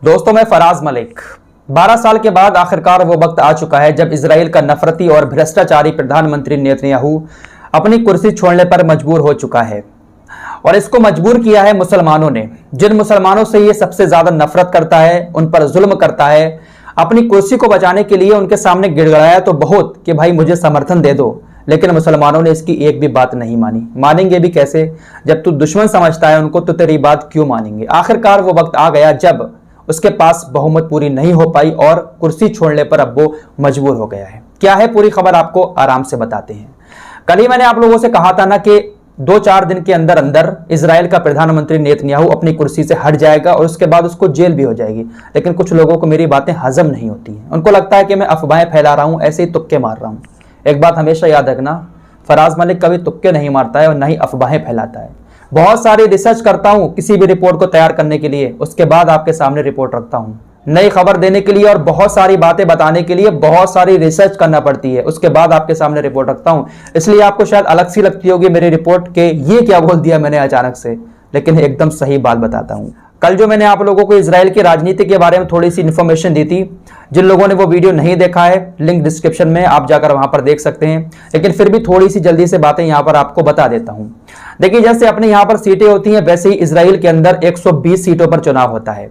दोस्तों, मैं फराज मलिक। 12 साल के बाद आखिरकार वो वक्त आ चुका है जब इजराइल का नफरती और भ्रष्टाचारी प्रधानमंत्री नेतन्याहू अपनी कुर्सी छोड़ने पर मजबूर हो चुका है। और इसको मजबूर किया है मुसलमानों ने। जिन मुसलमानों से ये सबसे ज्यादा नफरत करता है, उन पर जुल्म करता है, अपनी कुर्सी को बचाने के लिए उनके सामने गिड़गिड़ाया तो बहुत कि भाई मुझे समर्थन दे दो, लेकिन मुसलमानों ने इसकी एक भी बात नहीं मानी। मानेंगे भी कैसे? जब तू दुश्मन समझता है उनको तो तेरी बात क्यों मानेंगे। आखिरकार वो वक्त आ गया जब उसके पास बहुमत पूरी नहीं हो पाई और कुर्सी छोड़ने पर अब वो मजबूर हो गया है। क्या है पूरी खबर, आपको आराम से बताते हैं। कल ही मैंने आप लोगों से कहा था ना कि 2-4 दिन के अंदर अंदर इजराइल का प्रधानमंत्री नेतन्याहू अपनी कुर्सी से हट जाएगा और उसके बाद उसको जेल भी हो जाएगी। लेकिन कुछ लोगों को मेरी बातें हजम नहीं होती हैं। उनको लगता है कि मैं अफवाहें फैला रहा हूं, ऐसे ही तुक्के मार रहा हूं। एक बात हमेशा याद रखना, फराज मलिक कभी तुक्के नहीं मारता है और न ही अफवाहें फैलाता है। बहुत सारी रिसर्च करता हूं किसी भी रिपोर्ट को तैयार करने के लिए, उसके बाद आपके सामने रिपोर्ट रखता हूं। नई खबर देने के लिए और बहुत सारी बातें बताने के लिए बहुत सारी रिसर्च करना पड़ती है, उसके बाद आपके सामने रिपोर्ट रखता हूं। इसलिए आपको शायद अलग सी लगती होगी मेरी रिपोर्ट के ये क्या बोल दिया मैंने अचानक से, लेकिन एकदम सही बात बताता हूं। कल जो मैंने आप लोगों को इजराइल की राजनीति के बारे में थोड़ी सी इन्फॉर्मेशन दी थी, जिन लोगों ने वो वीडियो नहीं देखा है लिंक डिस्क्रिप्शन में, आप जाकर वहां पर देख सकते हैं। लेकिन फिर भी थोड़ी सी जल्दी से बातें यहां पर आपको बता देता हूं। देखिए, जैसे अपने यहां पर सीटें होती हैं वैसे ही इजराइल के अंदर 120 सीटों पर चुनाव होता है।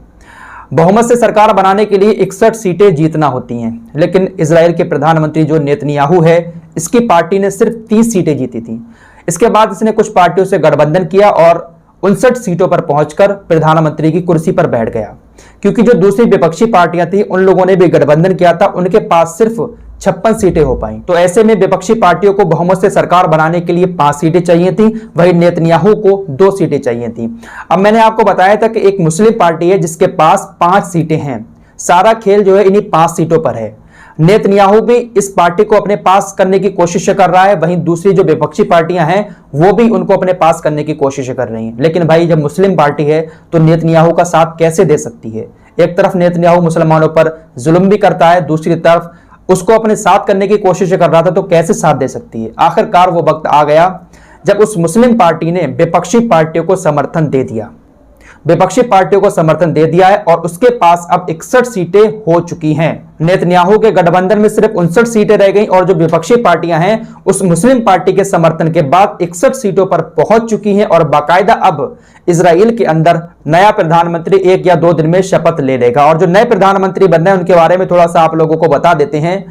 बहुमत से सरकार बनाने के लिए 61 सीटें जीतना होती हैं। लेकिन इजराइल के प्रधानमंत्री जो नेतन्याहू है, इसकी पार्टी ने सिर्फ 30 सीटें जीती थी। इसके बाद इसने कुछ पार्टियों से गठबंधन किया और 59 सीटों पर पहुंचकर प्रधानमंत्री की कुर्सी पर बैठ गया। क्योंकि जो दूसरी विपक्षी पार्टियां थी उन लोगों ने भी गठबंधन किया था, उनके पास सिर्फ 56 सीटें हो पाई। तो ऐसे में विपक्षी पार्टियों को बहुमत से सरकार बनाने के लिए 5 सीटें चाहिए थी, वही नेतन्याहू को 2 सीटें चाहिए थी। अब मैंने आपको बताया था कि एक मुस्लिम पार्टी है जिसके पास 5 सीटें हैं। सारा खेल जो है इन्हीं 5 सीटों पर है। नेतन्याहू भी इस पार्टी को अपने पास करने की कोशिश कर रहा है, वहीं दूसरी जो विपक्षी पार्टियां हैं वो भी उनको अपने पास करने की कोशिश कर रही हैं। लेकिन भाई, जब मुस्लिम पार्टी है तो नेतन्याहू का साथ कैसे दे सकती है? एक तरफ नेतन्याहू मुसलमानों पर जुल्म भी करता है, दूसरी तरफ उसको अपने साथ करने की कोशिश कर रहा था, तो कैसे साथ दे सकती है? आखिरकार वो वक्त आ गया जब उस मुस्लिम पार्टी ने विपक्षी पार्टियों को समर्थन दे दिया। विपक्षी पार्टियों को समर्थन दे दिया है और उसके पास अब 61 सीटें हो चुकी हैं। नेतन्याहू के गठबंधन में सिर्फ 59 सीटें रह गई और जो विपक्षी पार्टियां हैं उस मुस्लिम पार्टी के समर्थन के बाद 61 सीटों पर पहुंच चुकी हैं और बाकायदा अब इजराइल के अंदर नया प्रधानमंत्री 1 या 2 दिन में शपथ ले लेगा। और जो नए प्रधानमंत्री बन रहे हैं उनके बारे में थोड़ा सा आप लोगों को बता देते हैं।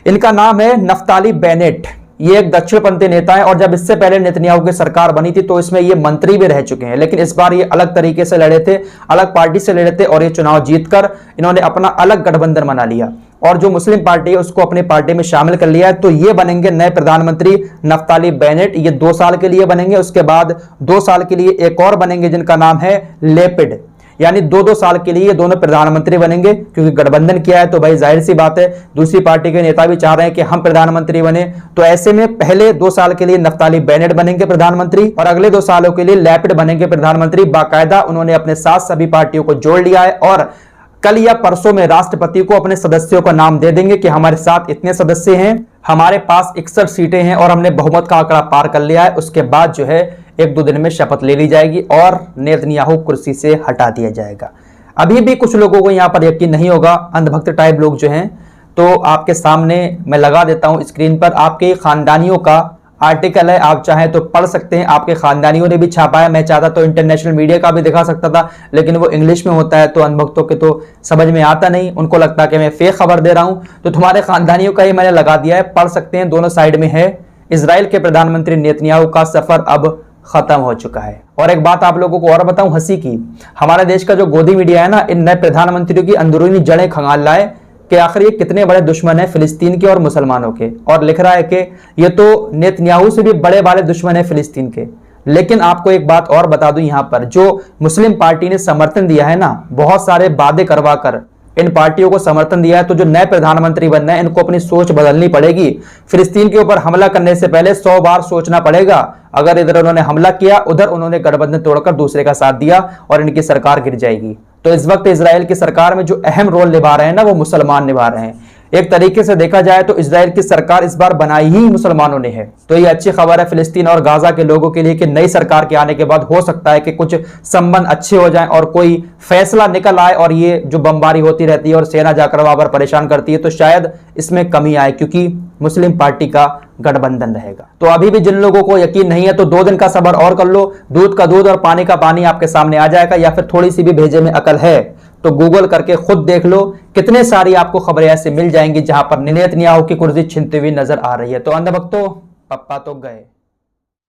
इनका नाम है नफ्ताली बेनेट। ये एक दक्षिणपंथी नेता है और जब इससे पहले नेतन्याहू की सरकार बनी थी तो इसमें ये मंत्री भी रह चुके हैं। लेकिन इस बार ये अलग तरीके से लड़े थे, अलग पार्टी से लड़े थे और ये चुनाव जीतकर इन्होंने अपना अलग गठबंधन बना लिया और जो मुस्लिम पार्टी है उसको अपनी पार्टी में शामिल कर लिया है। तो ये बनेंगे नए प्रधानमंत्री नफ्ताली बेनेट। ये 2 साल के लिए बनेंगे, उसके बाद 2 साल के लिए एक और बनेंगे जिनका नाम है लेपिड। यानी 2-2 साल के लिए ये दोनों प्रधानमंत्री बनेंगे। क्योंकि गठबंधन किया है तो भाई जाहिर सी बात है दूसरी पार्टी के नेता भी चाह रहे हैं कि हम प्रधानमंत्री बने। तो ऐसे में पहले 2 साल के लिए नफ्ताली बेनेट बनेंगे प्रधानमंत्री और अगले 2 सालों के लिए लेपिड बनेंगे प्रधानमंत्री। बाकायदा उन्होंने अपने साथ सभी पार्टियों को जोड़ लिया है और कल या परसों में राष्ट्रपति को अपने सदस्यों का नाम दे देंगे कि हमारे साथ इतने सदस्य हैं, हमारे पास 61 सीटें हैं और हमने बहुमत का आंकड़ा पार कर लिया है। उसके बाद जो है 1-2 दिन में शपथ ले ली जाएगी और नेतन्याहू कुर्सी से हटा दिया जाएगा। अभी भी कुछ लोगों को यहां पर यकीन नहीं होगा, अंधभक्त टाइप लोग जो हैं। तो आपके सामने मैं लगा देता हूं स्क्रीन पर, आपके खानदानियों का आर्टिकल है, आप चाहें तो पढ़ सकते हैं। आपके खानदानियों ने भी छापा है। मैं चाहता तो इंटरनेशनल मीडिया का भी दिखा सकता था, लेकिन वो इंग्लिश में होता है तो अनभक्तों के तो समझ में आता नहीं। उनको लगता है कि मैं फेक खबर दे रहा हूं। तो तुम्हारे खानदानियों का ही मैंने लगा दिया है, पढ़ सकते हैं, दोनों साइड में है। इजराइल के प्रधानमंत्री नेतन्याहू का सफर अब खत्म हो चुका है। और एक बात आप लोगों को और बताऊं हंसी की, हमारे देश का जो गोदी मीडिया है ना, इन नए प्रधानमंत्रियों की अंदरूनी जड़ें खंगाल रहा है कि आखिर ये कितने बड़े दुश्मन है फिलिस्तीन के और मुसलमानों के। और लिख रहा है कि ये तो नेतन्याहू से भी बड़े वाले दुश्मन है फिलिस्तीन के। लेकिन आपको एक बात और बता दूं, यहां पर जो मुस्लिम पार्टी ने समर्थन दिया है ना, बहुत सारे वादे करवा कर इन पार्टियों को समर्थन दिया है, तो जो नए प्रधानमंत्री बनना है इनको अपनी सोच बदलनी पड़ेगी। फिलिस्तीन के ऊपर हमला करने से पहले 100 बार सोचना पड़ेगा। अगर इधर उन्होंने हमला किया, उधर उन्होंने गठबंधन तोड़कर दूसरे का साथ दिया और इनकी सरकार गिर जाएगी। तो इस वक्त इजराइल की सरकार में जो अहम रोल निभा रहे हैं ना, वो मुसलमान निभा रहे हैं। एक तरीके से देखा जाए तो इजराइल की सरकार इस बार बनाई ही मुसलमानों ने है। तो ये अच्छी खबर है फिलिस्तीन और गाजा के लोगों के लिए कि नई सरकार के आने के बाद हो सकता है कि कुछ संबंध अच्छे हो जाएं और कोई फैसला निकल आए, और ये जो बमबारी होती रहती है और सेना जाकर वहां पर परेशान करती है तो शायद इसमें कमी आए, क्योंकि मुस्लिम पार्टी का गठबंधन रहेगा। तो अभी भी जिन लोगों को यकीन नहीं है तो 2 दिन का सब्र और कर लो, दूध का दूध और पानी का पानी आपके सामने आ जाएगा। या फिर थोड़ी सी भी भेजे में अकल है तो गूगल करके खुद देख लो, कितने सारी आपको खबरें ऐसे मिल जाएंगी जहां पर नेतन्याहू की कुर्सी छिनती हुई नजर आ रही है। तो अंधभक्तों, पप्पा तो गए।